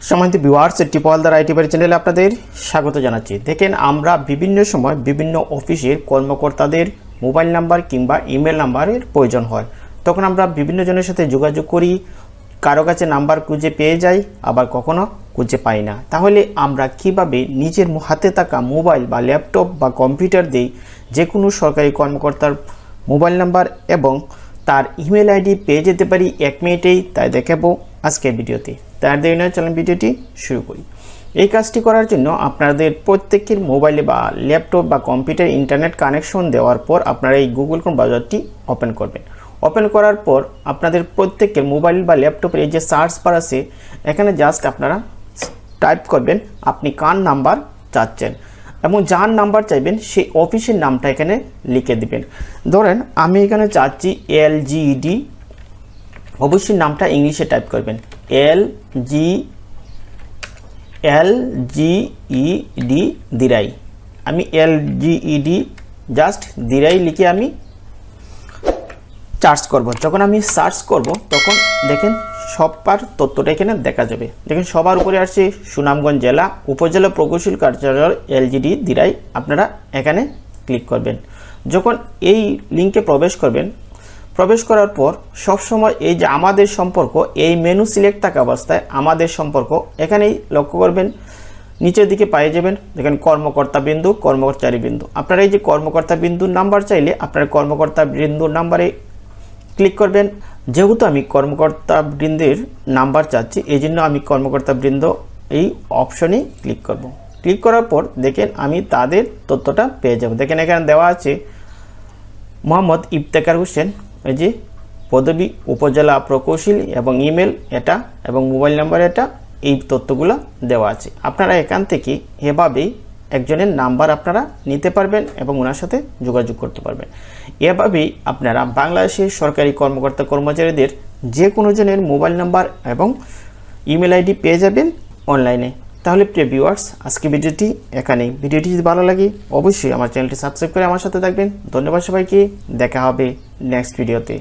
সম্মানিত viewers, টিপওয়ালদার IT বাড়ি চ্যানেলে আপনাদের স্বাগত জানাচ্ছি। দেখেন, আমরা বিভিন্ন সময় বিভিন্ন অফিসের কর্মকর্তাদের মোবাইল নাম্বার কিংবা ইমেল নাম্বারের প্রয়োজন হয়। তখন আমরা বিভিন্ন জনের সাথে যোগাযোগ করি, কারো কাছে নাম্বার খুঁজে পেয়ে যাই, আবার কখনো খুঁজে পাই না। তাহলে আমরা কিভাবে নিজের হাতে থাকা মোবাইল বা ল্যাপটপ বা কম্পিউটার দিয়ে যে কোনো সরকারি কর্মকর্তার মোবাইল নাম্বার এবং তার ইমেল আইডি পেয়ে যেতে পারি 1 মিনিটেই, তাই দেখাবো আজকের ভিডিওতে। তার দেরি নয়, চলুন ভিডিওটি শুরু করি। এই কাজটি করার জন্য আপনাদের প্রত্যেকের মোবাইলে বা ল্যাপটপ বা কম্পিউটার ইন্টারনেট কানেকশন দেওয়ার পর আপনারা এই গুগল ক্রোম ব্রাউজারটি ওপেন করবেন। ওপেন করার পর আপনাদের প্রত্যেকের মোবাইল বা ল্যাপটপের এই যে সার্চ বার আছে, এখানে জাস্ট আপনারা টাইপ করবেন আপনি কার নাম্বার চাচ্ছেন এবং যার নাম্বার চাইবেন সেই অফিসের নামটা এখানে লিখে দিবেন। ধরেন আমি এখানে চাচ্ছি LGED, অবশ্যই নামটা ইংলিশে টাইপ করবেন, LGED দিরাই। আমি LGED জাস্ট দিরাই লিখে আমি সার্চ করব। যখন আমি সার্চ করব তখন দেখেন সবার তথ্যটা এখানে দেখা যাবে। দেখেন সবার উপরে আসছে সুনামগঞ্জ জেলা উপজেলা প্রকৌশল কার্যালয় LGED দিরাই। আপনারা এখানে ক্লিক করবেন। যখন এই লিঙ্কে প্রবেশ করবেন, প্রবেশ করার পর সবসময় এই যে আমাদের সম্পর্ক, এই মেনু সিলেক্ট থাকা অবস্থায় আমাদের সম্পর্ক এখানেই লক্ষ্য করবেন, নিচের দিকে পেয়ে যাবেন। দেখেন কর্মকর্তা বিন্দু, কর্মচারী বিন্দু। আপনারা এই যে কর্মকর্তা বিন্দুর নাম্বার চাইলে আপনার কর্মকর্তা বিন্দুর নাম্বারে ক্লিক করবেন। যেহেতু আমি কর্মকর্তা বৃন্দের নাম্বার চাচ্ছি, এই জন্য আমি কর্মকর্তা বৃন্দ এই অপশনে ক্লিক করব। ক্লিক করার পর দেখেন আমি তাদের তথ্যটা পেয়ে যাব। দেখেন এখানে দেওয়া আছে মোহাম্মদ ইফতেখার হোসেন, এই যে পদবী উপজেলা প্রকৌশলী এবং ইমেল এটা এবং মোবাইল নাম্বার এটা, এই তথ্যগুলো দেওয়া আছে। আপনারা এখান থেকে এভাবেই একজনের নাম্বার আপনারা নিতে পারবেন এবং ওনার সাথে যোগাযোগ করতে পারবেন। এভাবেই আপনারা বাংলাদেশের সরকারি কর্মকর্তা কর্মচারীদের যে কোনো জনের মোবাইল নাম্বার এবং ইমেল আইডি পেয়ে যাবেন অনলাইনে। তাহলে প্রিয় ভিউয়ার্স, আজকে ভিডিওটি এখানেই। ভিডিওটি যদি ভালো লাগে অবশ্যই আমার চ্যানেলটি সাবস্ক্রাইব করে আমার সাথে থাকবেন। ধন্যবাদ সবাইকে, দেখা হবে নেক্সট ভিডিওতে।